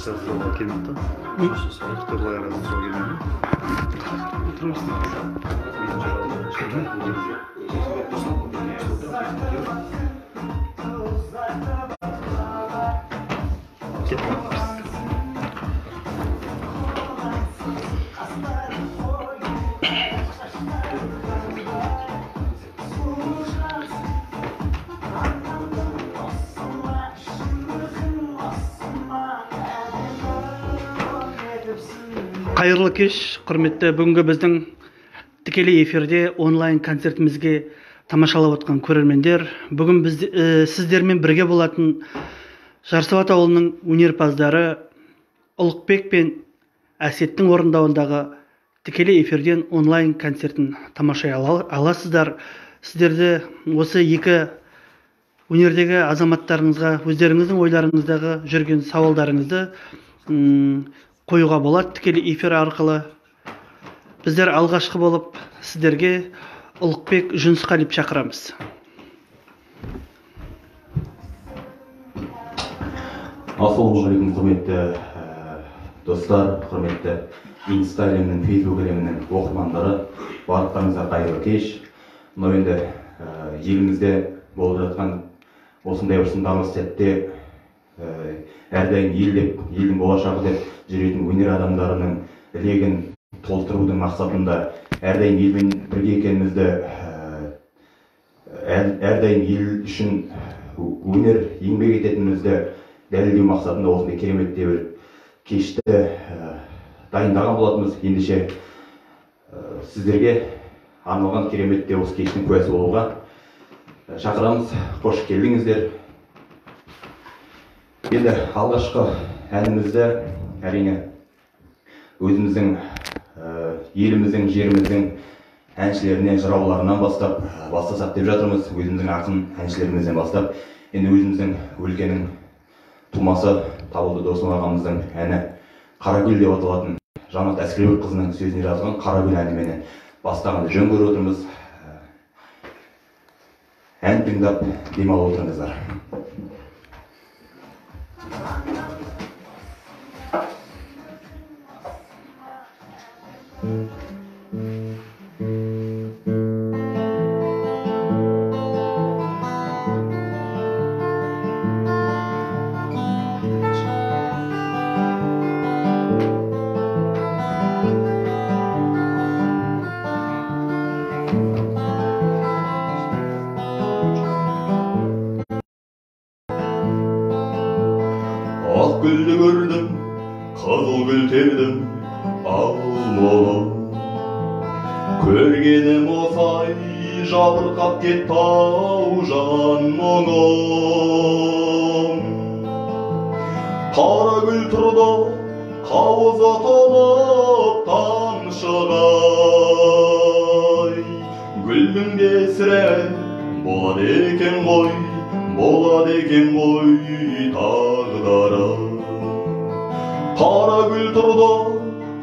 Sıra kelime. Doktorlar arasında sıra kelime. Oturursun. Қайырлы кеш, құрметті. Бүгінгі біздің тікелей эфирде онлайн концертімізге тамашалап отқан көрермендер. Бүгін біз сіздермен бірге болатын Жарсуат ауылының өнерпаздары Ұлықбек пен Әсеттің орындауындағы тікелей эфирден онлайн концертін тамашалай аласыздар. Сіздерді осы екі өнердегі азаматтарыңызға өздеріңіздің ойларыңыздағы жүрген сауалдарыңызды қоюға болады тікелей эфир арқылы. Біздер алғашқы болып сіздерге Ұлықбек Жүнісқалиев шақырамыз. Ассалаумағалейкум, құрметті достар, құрметті Инста әлемінің, Фейсбук әлемінің оқырмандары, барлықтарыңызға қайырлы кеш. Мынау енді елімізде болып жатқан осындай бір сындағы сәтте әрдайым ел деп, елдің болашағы деп жүретін өнер адамдарының тілегін толтырудың мақсатында әрдайым елмен бірге екенімізді, әрдайым ел үшін өнер еңбек ететінімізді дәлелдеу мақсатында осындай кереметте бір кешті дайындаған болатынбыз. Ендеше сіздерге арналған кереметте осы кештің куәсі болуға шақырамыз. Қош келдіңіздер. Енді алғашқы әнімізді әрине өзіміздің еліміздің, жеріміздің әншілерінен, жырауларынан бастасақ деп жатырмыз. Өзіміздің ақын әншілерімізден бастап, енді өзіміздің өлкенің тумасы Табылды Досым ағамыздың әні Қарагүл деп аталатын Жанат Әскербекқызының сөзіне жазған Қарагүл әніменен бастағанды жөн көріп отырмыз. Ән тыңдап демалып отырыңыздар. Ақ гүлді көрдім, қызыл гүл тердім, алло. Көргенім осай, жабырқап кетті ау жан мұңым. Қара гүл тұрды, қауызы толып тамшығай. Гүлдің де сірә болады екен ғой, болады екен ғой тағдыры. Қара гүл тұрды,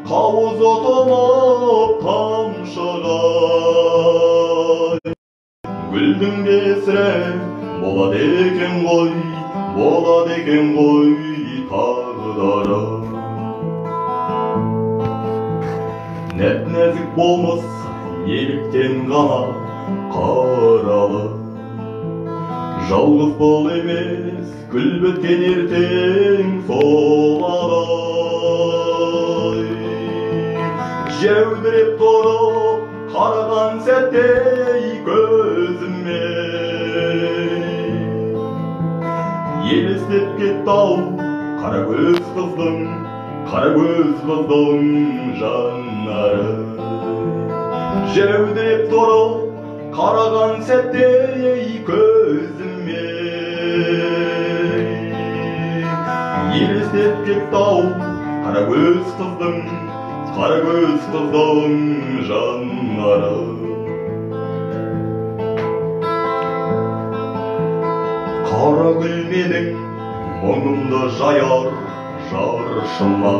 қауызы толып тамшығай. Гүлдің де сірә болады екен ғой, болады екен ғой тағдыры. Нәп-нәзік болмыс неліктен ғана қаралы. Жалғыз бол емес, гүл біткен ертең соларай. Жәудіреп тұрып, қараған сәттей көзіме елестеп кетті-ау қара көз қыздың жанары. Жәудіреп тұрып, қараған сәттей көзіме елестеп кетті-ау қара көз қыздың жанары. Қара гүл менің мұңымды жаяр жаршыма,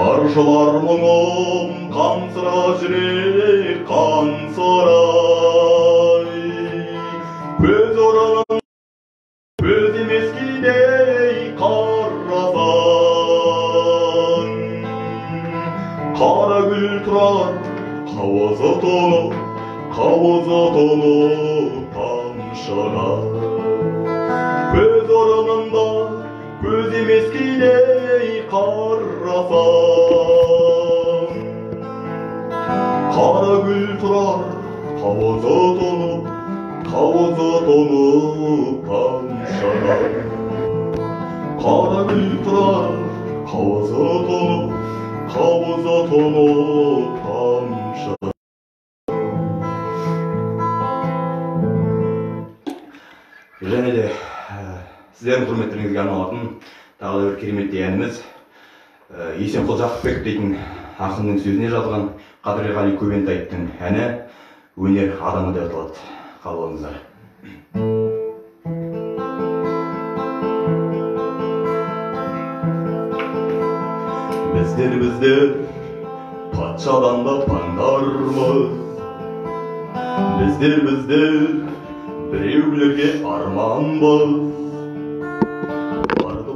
аршылар мұңым қансыра жүрек қансырай. Көз орын көз емес кейдей қарасаң, қара гүл тұрар қауызы тұнып тамшыға. Көз орнында көз емес кейдей қарасаң, қара гүл тұрар қауызы тұнып тамшыға. Қара гүл тұрар қауызы тұнып тамшыға. Және де сіздердің құрметтеріңізге арналатын тағы да бір керемет әніміз Есенқұл Жақыпбек дейтін ақынның сөзіне жазған Қадырғали Көбентаевтың әні «Өнер адамы» деп аталады. Қабыл алыңыздар. Біздер патшадан да паңдармыз, біздер біреулерге арманбыз.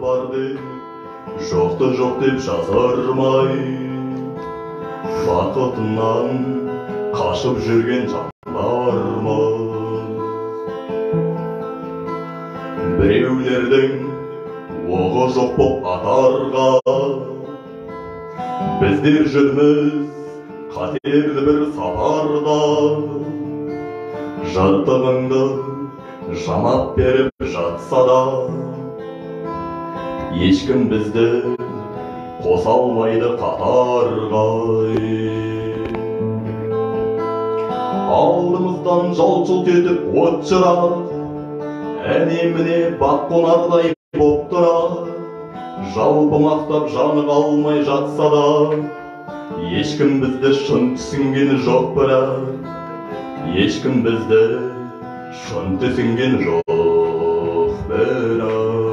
Барды жоқты жоқ деп жазырмай, бақытынан қашып жүрген жандармыз. Біреулердің оғы жоқ боп атарға, біздер жүрміз қатерлі бір сапарда. Жыртығыңды жамап беріп жатса да, ешкім бізді қоса алмайды қатарға. Алдымыздан жалт-жұлт етіп от жырар, әне-міне бақ қонардай боп тұрар. Жалпы мақтап жаны қалмай жатса да, ешкім бізді шын түсінген жоқ бірақ. Ешкім бізді шын түсінген жоқ бірақ.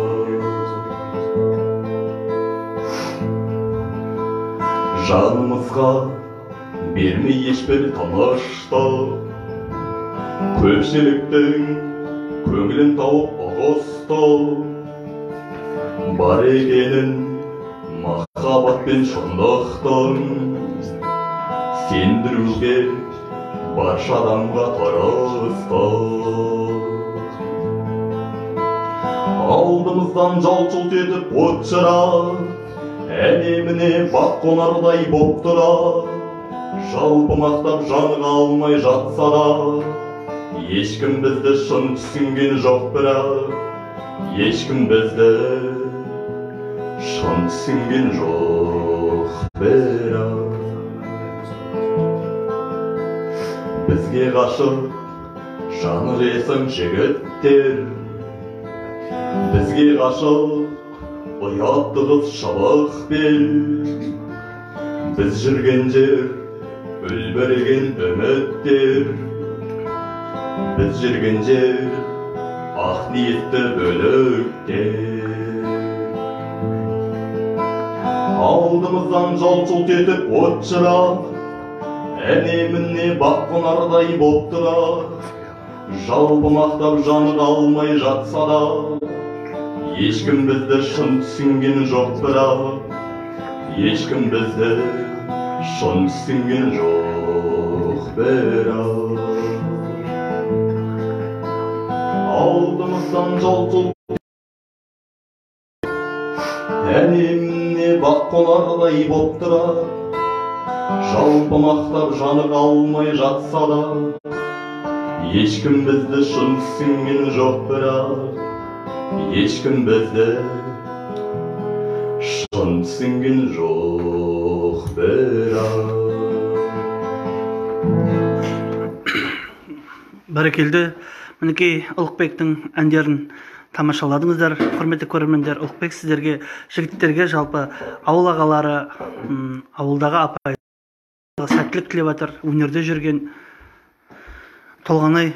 Жанымызға бермей ешбір тыныштық, көпшіліктің көңілін тауып ұғыстық. Бар екенін махаббат пен шындықтың сендіруге барша адамға тырыстық. Алдымыздан жалт-жұлт етіп от жырар, әне-міне бақ қонардай боп тұрар. Жалпы мақтап жаны қалмай жатса да, ешкім бізді шын түсінген жоқ бірақ. Ешкім бізді шын түсінген жоқ бірақ. Бізге ғашық жаны жесің жігіттер, бізге ғашық ұятты қыз шыбық бел. Біз жүрген жер үлбіреген үміттер, біз жүрген жер ақ ниетті бөліктер. Алдымыздан жалт-жұлт етіп от жырар, әне-міне бақ қонардай боп тұрар. Жалпы мақтап жаны қалмай жатса да, ешкім бізді шын түсінген жоқ бірақ. Ешкім бізді шын түсінген жоқ бірақ. Алдымыздан жалт-жұлт әне-міне бақ қонардай боп тұрар. Жалпы мақтап жаны қалмай жатса да, ешкім бізді шын түсінген жоқ бірақ. Ешкім бізді шын түсінген жоқ бірақ. Бәрекелді. Мінекей Ұлықбектің әндерін тамашаладыңыздар. Құрметті көрермендер, Ұлықбек сіздерге, жігіттерге, жалпы ауыл ағалары, ауылдағы апай сәттілік тілеп жатыр. Өнерде жүрген Толғанай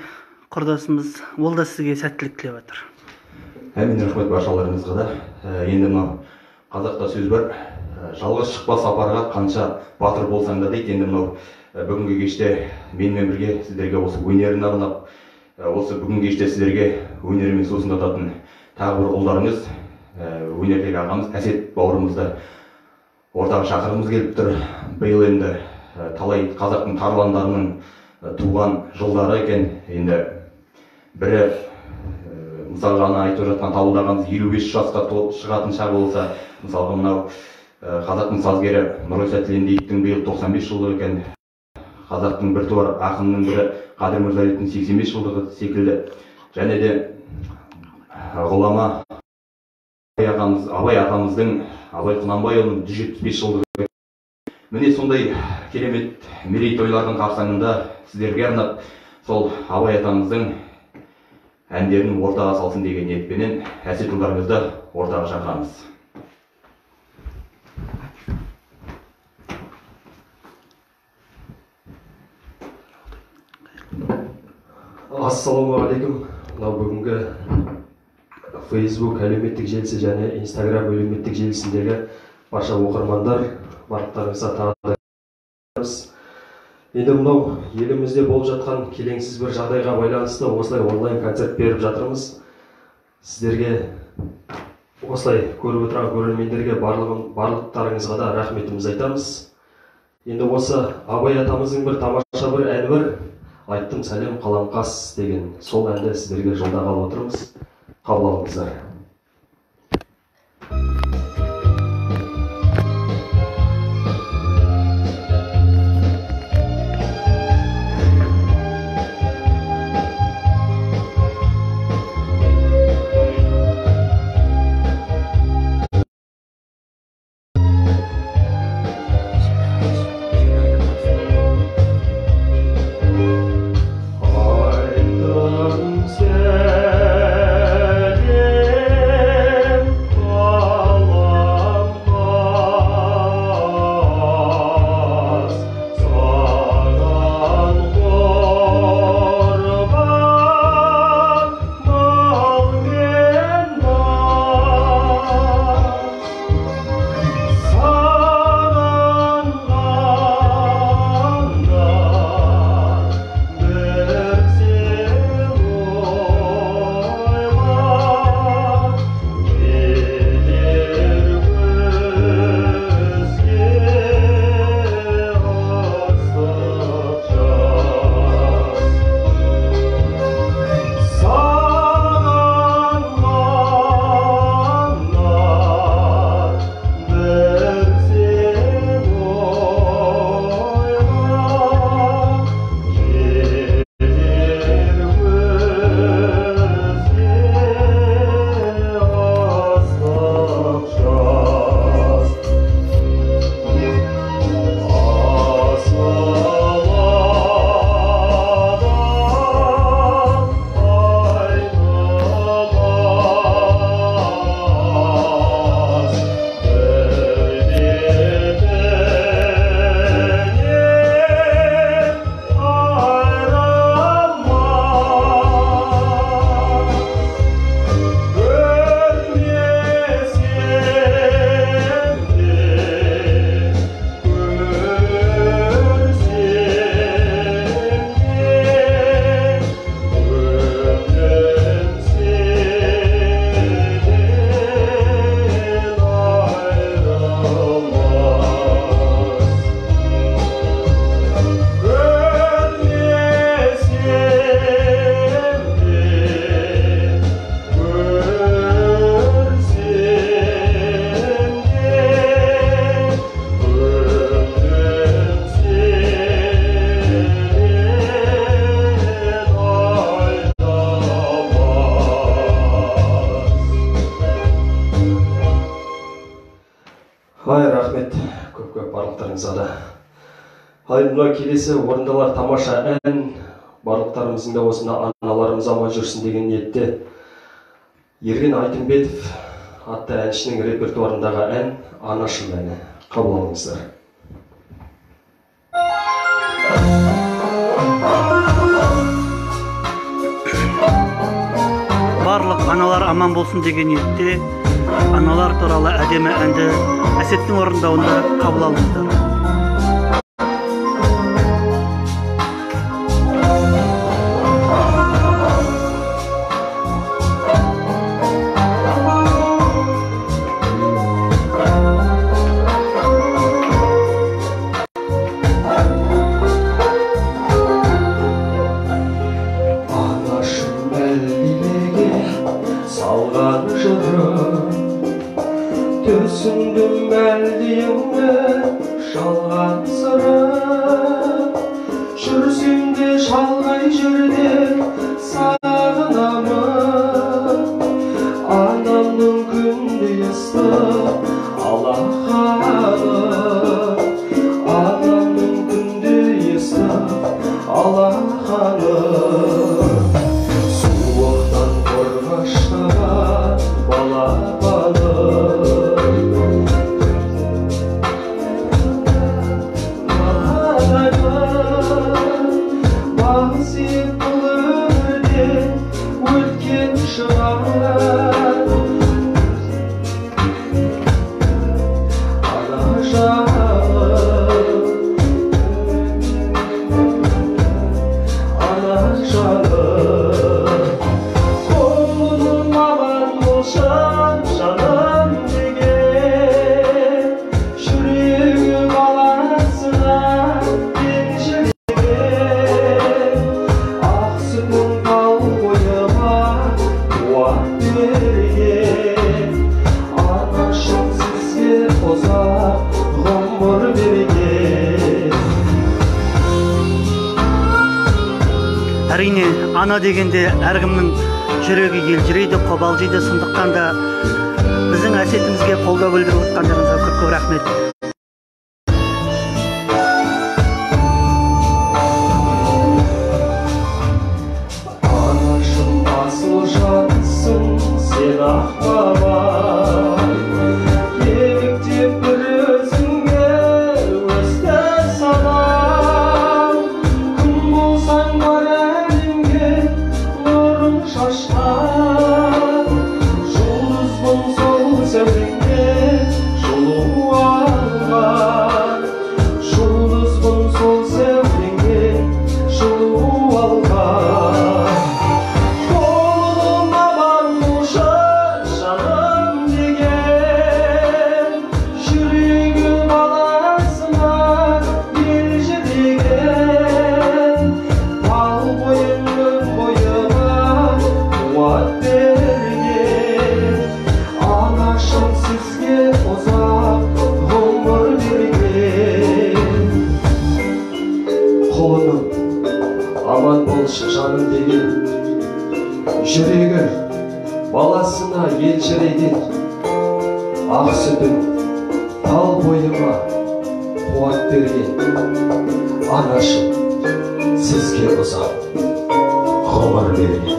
құрдасымыз, ол да сізге сәттілік тілеп жатыр. Әмин, рахмет баршаларыңызға да. Енді мынау қазақта сөз бар, жалғыз шықпа сапарға қанша батыр болсаң да дейді. Енді мынау бүгінгі кеште менімен бірге сіздерге осы өнерін арнап, осы бүгінгі кеште сіздерге өнерімен сусындататын тағы бір ұлдарыңыз, өнердегі ағамыз Әсет бауырымызды ортаға шақырғымыз келіп тұр. Биыл енді талай қазақтың тарландарының туған жылдары екен. Енді бірі мысалы жаңа айтып жатқан табылдағанымыз 55 жасқа шығатын шақ болса, мысалға мынау қазақтың сазгері Нұрғиса Тілендиевтің биыл 95 жылдығы екен. Қазақтың біртуар ақынның бірі Қадыр Мырзалиевтің 85 жылдығы секілді. Және де ғұлама Абай ағамыздың, Абай Құнанбайұлының 175 жылдығы. Міне сондай керемет мерейтойлардың қарсаңында сіздерге арнап сол Абай атамыздың әндерін ортаға салсын деген ниетпенен Әсет ұлдарымызды ортаға шақырамыз. Ассалаумағалейкум. Мынау бүгінгі Facebook әлеуметтік желісі және Instagram әлеуметтік желісіндегі барша оқырмандар, барлықтарыңызға тағзым. Енді мынау елімізде болып жатқан келеңсіз бір жағдайға байланысты осылай онлайн концерт беріп жатырмыз. Сіздерге осылай көріп отырған көрермендерге барлықтарыңызға да рахметімізді айтамыз. Енді осы Абай атамыздың бір тамаша бір әні бар. Айттым сәлем қаламқас деген сол әнді сіздерге жолдағалы отырмыз. Қабыл алыңыздар. Рахмет көп барлықтарыңызға да. Ал мына келесі орындалар тамаша ән, барлықтарымыздың да осында аналарымыз аман жүрсін деген ниетте Ерген Айтымбетов атты әншінің репертуарындағы ән «Анашым» әні. Қабыл алыңыздар. Барлық аналар аман болсын деген ниетте аналар туралы әдемі әнді Әсеттің орындауында қабыл алыңыздар. Түсіндім әлдиімді жалған сыры, жүрсем де шалғай жерде сағынамын. Анамның күнде ыстық алақаны, анамның күнде ыстық алақаны. Суықтан қорғаштаған балапаны, Әрине, ана дегенде әркімнің жүрегі елжірейді, қобалжиды. Сондықтан да біздің әсетімізге қолдау білдіріп отқандарыңызға көп рахмет. Анашым асыл жансың сен ақ бабам, еліктеп бір өзіңе өсті санам. Күн болсаң бар әлемге нұрын шашқан, жұлдызбын сол сәулеңде жылу алған. Жұлдызбын сол сәулеңде жылу алған. Қолым аман болшы жаным деген, жүрегі баласына елжіреген. Тал бойымның бойыма қуат берген, анашым сізге ұзақ ғұмыр берген. Құлыным аман болшы жаным деген, жүрегі баласына елжіреген. Ақ сүтін тал бойыма қуат берген, анашым сізге ұзақ ғұмыр берген.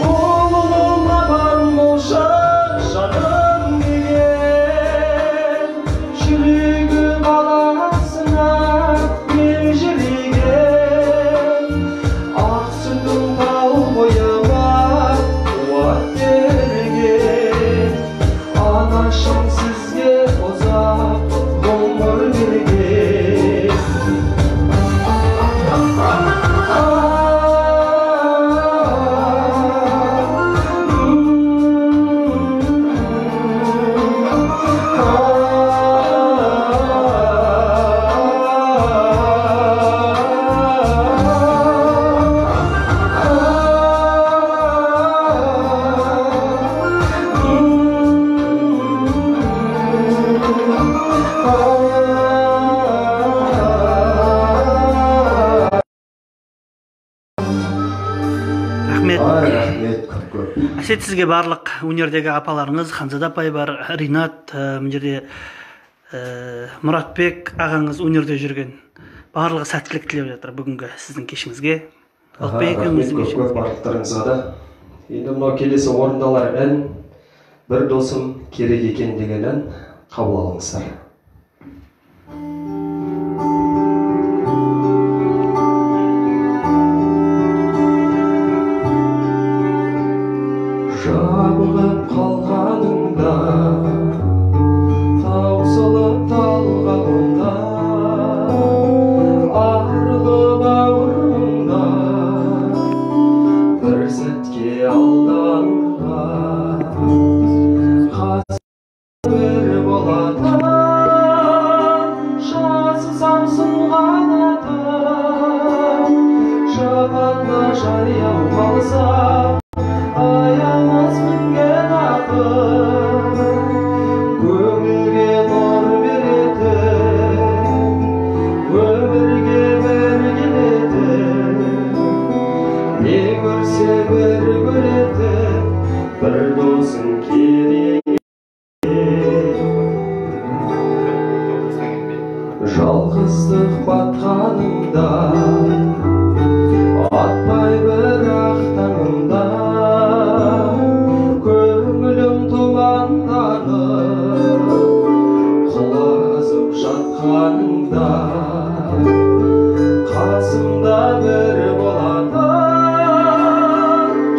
Қолым аман болшы жаным деген, жүрегі баласына елжіреген. Ақ сүтін тал бойыма қуат берген, анашым сізге ұзақ ғұмыр берген. Рахмет. Әсет, сізге барлық өнердегі апаларыңыз, Ханзада апай бар, Ринат, мына жерде Мұратбек ағаңыз өнерде жүрген. Барлығы сәттілік тілеп жатыр бүгінгі сіздің кешіңізге. Алпай екеуіңізге көп барлықтарыңызға да. Енді мынау келесі орындалар ән «Бір досым керек екен» деген ән қабыл алыңыздар. Жабығып қалғаныңда, таусылып талғаныңда, арылып ауырыңда, бір сәтке алданға, қасым бір болады, шашсам сынғанады, шапанда жаяу қалса, аямас мінген аты, көңілге нұр беретін, өмірге бір келетін, не көрсе бір көретін, бір досың керек. Жалғыздық батқаныңда, атпай бір ақтаңымда, көңілім тұманданып, құлазып жатқаныңда, қасымда бір болады,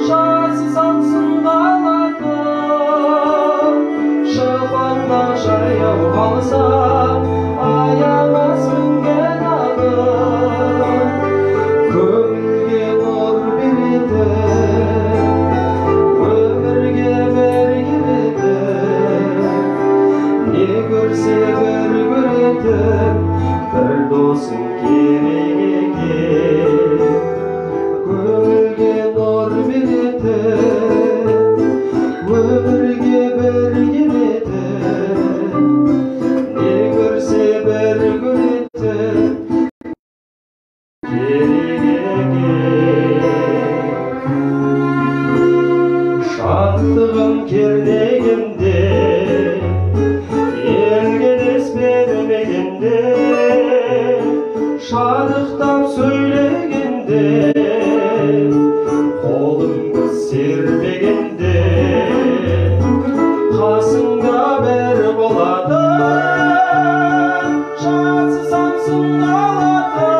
жазсам сынғанады, шапанда жаяу қалса, аямас мінген аты, көңілге нұр беретін, өмірге бір келетін, не көрсе бір көретін, бір досың керек екен, көңілге нұр беретін, өмірге бір келетін, не көрсе бір көретін, керек екен. Шаттығым кернегенде, елгелес бермегенде, шарықтап сөйлегенде, қолымды серпегенде, қасыңда бір болады, жазсам сынғанады,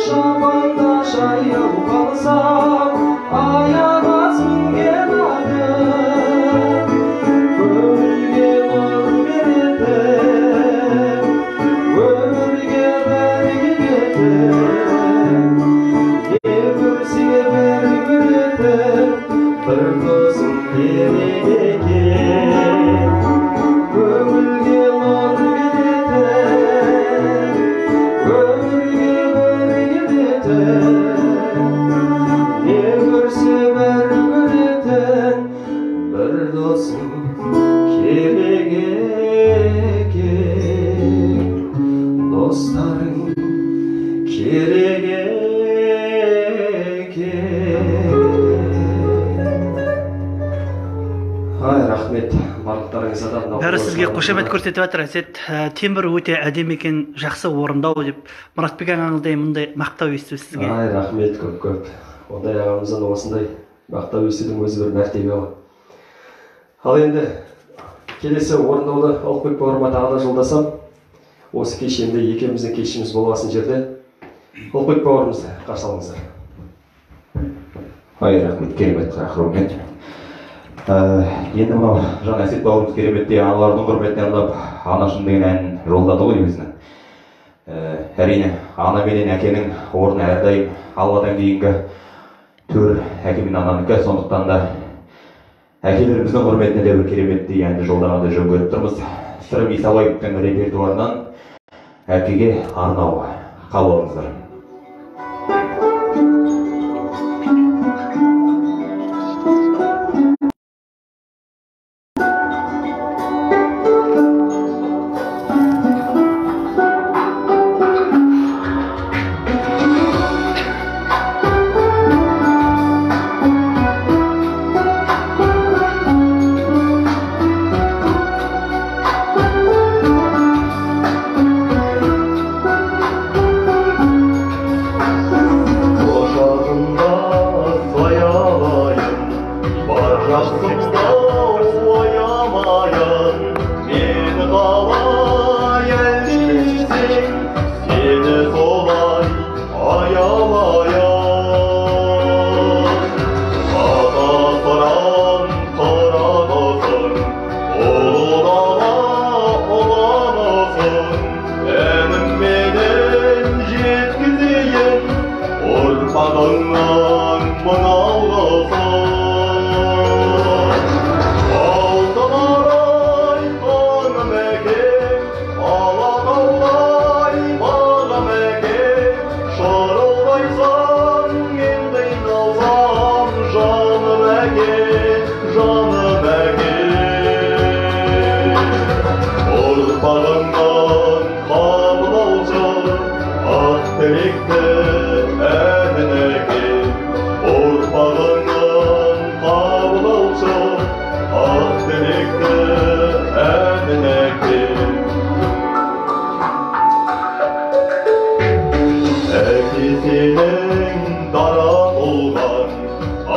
шапанда жаяу қалса, аямас мінген аты, көңілге нұр беретін, өмірге бір келетін, не көрсе бір көретін, бір досың керек екен, көңілге нұр беретін, өмірге бір келетін, не көрсе бір көретін, бір досың керек екен, достарың керек екен. Ай, рахмет барлықтарыңызға да. Бәрі сізге қошемет көрсетіп жатыр. Әсет, темір өте әдемі екен, жақсы орындау деп Мұратбек ағаңыздай мұндай мақтау есту сізге. Ай, рахмет көп. Ондай ағамыздан осындай мақтау естудің өзі бір мәртебе ғой. Ал енді келесі орындауды Алпек бауырыма тағы да жолдасам, осы кешенде екеуміздің кешіміз болғасын жерде Алпек бауырымызды қарсы алыңыздар. Ай, рахмет, керемет, рахмет. Енді мынау жаңа Әсет бауырымыз кереметтей аналардың құрметіне арнап «Анашым» деген ән жолдады ғой өзінің. Әрине, ана менен әкенің орны әрдайым Алладан кейінгі төр әке мен ананікі, сондықтан да әкелеріміздің құрметіне де бір кереметтей әнді жолдағанды жөн көріп тұрмыз. Сырым Исабаевтың репертуарынан әкеге арнау. Қабыл алыңыздар. Арасында оямаян мен қалай әлдесең сені солай аямаян атасыран қарағасың ұлыға ұланасың әнімменен жеткізейін ұрпағыңнан мың алғысың алтын арай қаным әкем алатаудай бағым әкем шырылдайсың мен қиналсам жаным әке жаным әке ұрпағыңнан қабыл алшы ақ тілекті әнін әке ұрпағыңнан қабыл алшы ақ тілекті әнін әке әке сенің дара болған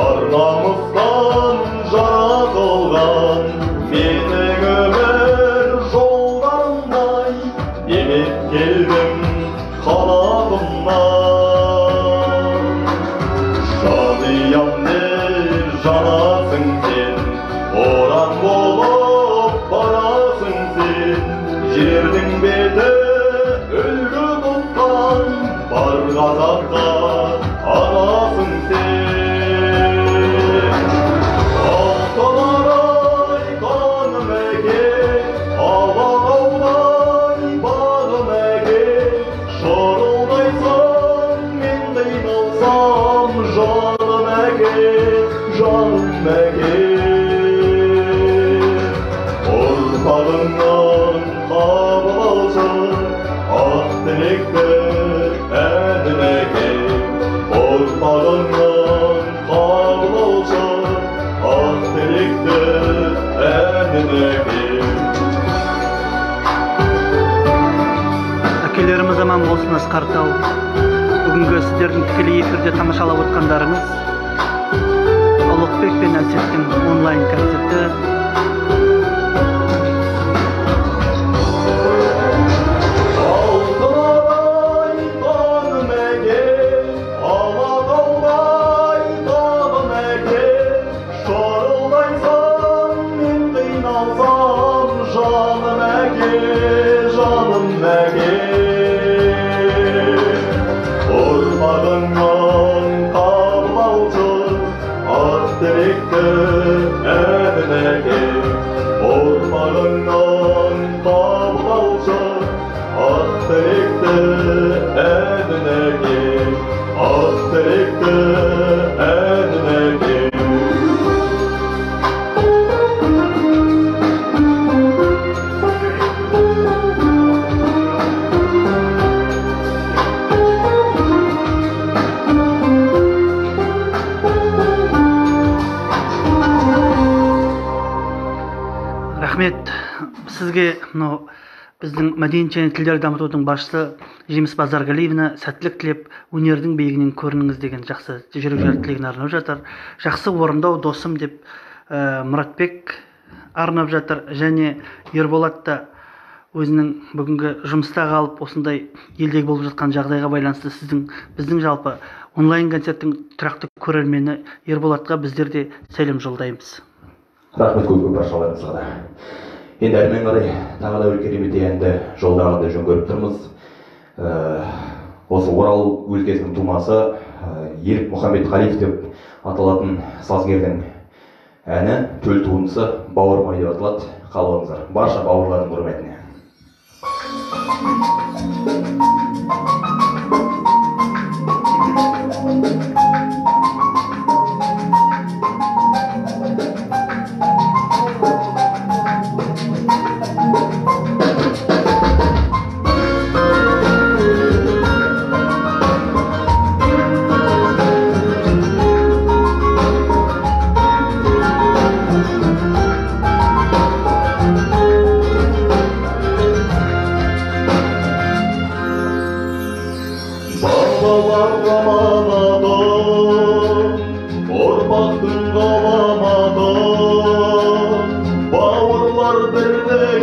ар намыстан жаратылған менің өмір жолдарымдай демеп келдім қалабымнан жанұямды жанасың сен боран болып барасың сен жердің беті үлгі тұтқан бар қазаққа анасың сен алтын арай қаным әке алатаудай бағым әке шырылдайсың мен қиналсам жаным әке жаным әке ұрпағыңнан қабыл алшы ақ тілекті әнін әке ұрпағыңнан қабыл алшы ақ тілекті әнін әке Әкелеріміз аман болсын Асқартау. Бүгінгі сіздердің тікелей эфирде тамашалап отқандарыңыз Ұлықбек пен Әсеттің онлайн концерті. алтын арай қаным әке алатаудай бағым әке шырылдайсың мен қиналсам жаным әке жаным әке ұрпағыңнан қабыл алшы ақ тілекті әнін әке ұрпағыңнан қабыл алшы ақ тілекті әнін әке ақ тілекті әнін әке Рахмет сізге мынау біздің мәдениет және тілдерді дамытудың басшысы Жеміс Базарғалиевна сәттілік тілеп, өнердің биігінен көрініңіз деген жақсы жүрекжарды тілегін арнап жатыр. Жақсы орындау досым деп Мұратбек арнап жатыр, және Ерболат та өзінің бүгінгі жұмыста қалып осындай елдегі болып жатқан жағдайға байланысты біздің жалпы онлайн концерттің тұрақты көрермені Ерболатқа біздер де сәлем жолдаймыз. Рахмет көп баршаларыңызға да. Енді әрмен қарай тағы да бір керемет әнді жолдағанды жөн көріп тұрмыз. Осы Орал өлкесінің тумасы Ерік Мұхамбетқалиев деп аталатын сазгердің әні төл туындысы Бауырмай деп аталады. Қалыңыздар барша бауырлардың құрметіне. бар бірде